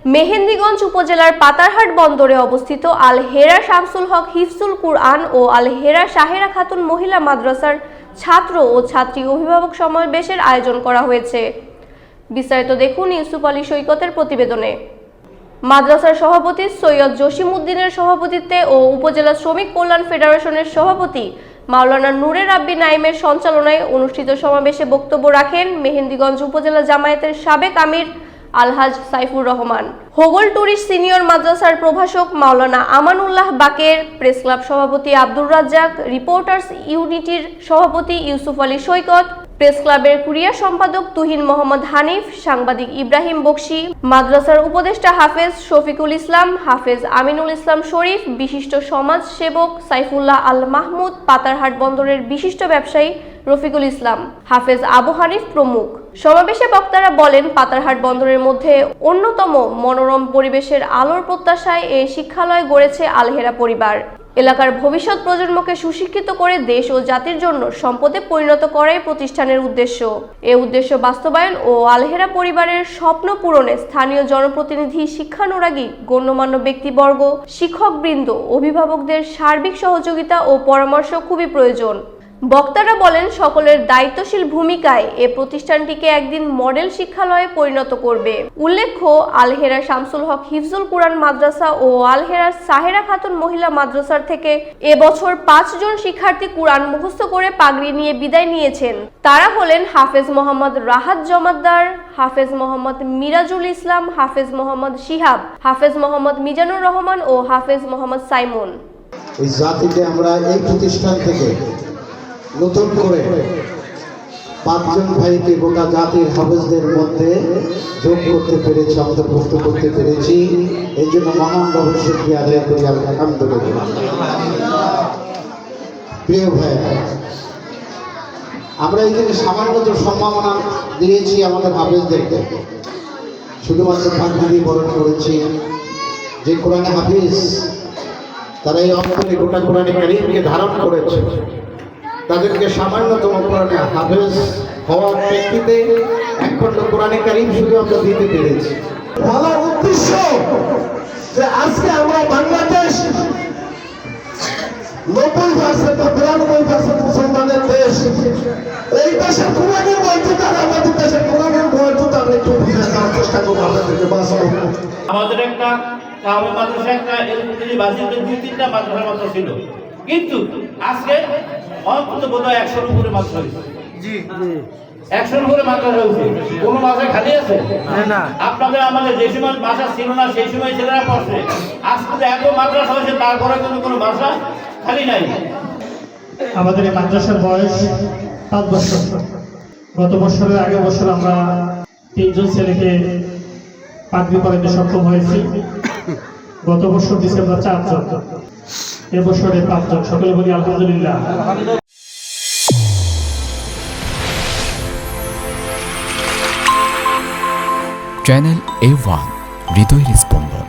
মেহেন্দিগঞ্জ উপজেলার পাতারহাট বন্দরে অবস্থিত আল হেরা শামসুল হক হিফজুল কুরআন ও আল হেরা সাহেরা খাতুন মহিলা মাদ্রাসার ছাত্র ও ছাত্রী অভিভাবক সমাবেশের আয়োজন করা হয়েছে। বিস্তারিত দেখুন ইউসুফ আলী সৈকতের প্রতিবেদনে। মাদ্রাসার সভাপতি সৈয়দ জসিম উদ্দিনের সভাপতিত্বে ও উপজেলা শ্রমিক কল্যাণ ফেডারেশনের সভাপতি মাওলানা নূরে রাব্বি নাইমের সঞ্চালনায় অনুষ্ঠিত সমাবেশে বক্তব্য রাখেন মেহেন্দিগঞ্জ উপজেলা জামায়াতের সাবেক আমির আলহাজ সাইফুর রহমান, হোগল টুরিস্ট সিনিয়র মাদ্রাসার প্রভাষক মাওলানা আমানুল্লাহ বাকের, প্রেস ক্লাব সভাপতি আব্দুর রাজ্জাক, রিপোর্টার্স ইউনিটির সভাপতি ইউসুফ আলী সৈকত, প্রেস ক্লাবের কুরিয়ার সম্পাদক তুহিন মোহাম্মদ হানিফ, সাংবাদিক ইব্রাহিম বকশি, মাদ্রাসার উপদেষ্টা হাফেজ শফিকুল ইসলাম, হাফেজ আমিনুল ইসলাম শরীফ, বিশিষ্ট সমাজ সেবক সাইফুল্লাহ আল মাহমুদ, পাতারহাট বন্দরের বিশিষ্ট ব্যবসায়ী রফিকুল ইসলাম, হাফেজ আবু হানিফ প্রমুখ। সমাবেশে বক্তারা বলেন, পাতারহাট বন্দরের মধ্যে অন্যতম মনোরম পরিবেশের আলোর প্রত্যাশায় এই শিক্ষালয় গড়েছে আল হেরা পরিবার। এলাকার ভবিষ্যৎ প্রজন্মকে সুশিক্ষিত করে দেশ ও জাতির জন্য সম্পদে পরিণত করাই প্রতিষ্ঠানের উদ্দেশ্য। এই উদ্দেশ্য বাস্তবায়ন ও আল হেরা পরিবারের স্বপ্ন পূরণে স্থানীয় জনপ্রতিনিধি, শিক্ষানুরাগী, গণ্যমান্য ব্যক্তিবর্গ, শিক্ষকবৃন্দ, অভিভাবকদের সার্বিক সহযোগিতা ও পরামর্শ খুবই প্রয়োজন। বক্তারা বলেন, সকলের দায়িত্বশীল ভূমিকায় এ প্রতিষ্ঠানটিকে একদিন মডেল শিক্ষালয়ে পরিণত করবে। উল্লেখ্য, আল হেরা শামসুল হক হিফজুল কুরআন মাদ্রাসা ও আল হেরা সাহেরা খাতুন মহিলা মাদ্রাসার থেকে এবছর 5 জন শিক্ষার্থী কুরআন মুখস্থ করে পাগড়ি নিয়ে বিদায় নিয়েছেন। তারা হলেন হাফেজ মোহাম্মদ রাহাত জমাদ্দার, হাফেজ মোহাম্মদ মিরাজুল ইসলাম, হাফেজ মোহাম্মদ শিহাব, হাফেজ মোহাম্মদ মিজানুর রহমান ও হাফেজ মোহাম্মদ সাইমন। এই জাতিকে আমরা এই প্রতিষ্ঠান থেকে নতুন করে 5 জন ভাইকে গোটা জাতির হাফেজদের মধ্যে যোগ করতে পেরেছি, অন্তর্ভুক্ত করতে পেরেছি। এই জন্য মহান রবের শুকরিয়া আদায় করি আলহামদুলিল্লাহ। প্রিয় ভাই, আমরা এখানে সামান্য সম্ভাবনা দিয়েছি আমাদের হাফেজদেরকে, শুধুমাত্র পাগড়ি বরণ করেছি। যে কোরআনে হাফিজ, তারা এই অন্তরে গোটা কোরআনে কারীমকে ধারণ করেছে, তাদেরকে সামান্যতম কোরআনে হাফেজ হওয়ার প্রেক্ষিতে 1 খণ্ড কোরআনে কারীম শুধু আমরা দিতে পেরেছি। বলার উদ্দেশ্য যে আজকে আমরা বাংলাদেশ 90% বা 92% মুসলমানের দেশ। এই দেশের কোরআনের বৈধতা, আমাদের দেশের কোরআনের বৈধতা আমরা একটু বুঝে নেওয়ার চেষ্টা করবো আপনাদেরকে বাঁচাবো। আমাদের একটা মাদ্রাসা, একটা এলএমডি বাজিতে 2-3টা মাদ্রাসা মাত্র ছিল, কিন্তু আজকে অন্তত বোধহয় 100-এর উপরে মাদ্রাসা হয়েছে। জি, 100-এর উপরে মাদ্রাসা হয়েছে। কোনো মাদ্রাসা খালি আছে না? আপনাদের আমাদের যে সময় মাদ্রাসা ছিল না, সেই সময় ছেলেরা পড়ছে। আজকে তো এত মাদ্রাসা হয়েছে, তারপরে কোনো মাদ্রাসা খালি নাই। আমাদের এই মাদ্রাসার বয়স 5 বছর। গত বছরের আগের বছর আমরা 3 জন ছেলেকে পাগড়ি পরাতে সক্ষম হয়েছি। গত বছর ডিসেম্বর 4 জন, এবছরে 5 জন। সকলে বলি আলহামদুলিল্লাহ। চ্যানেল A1 হৃদয়ের স্পন্দন।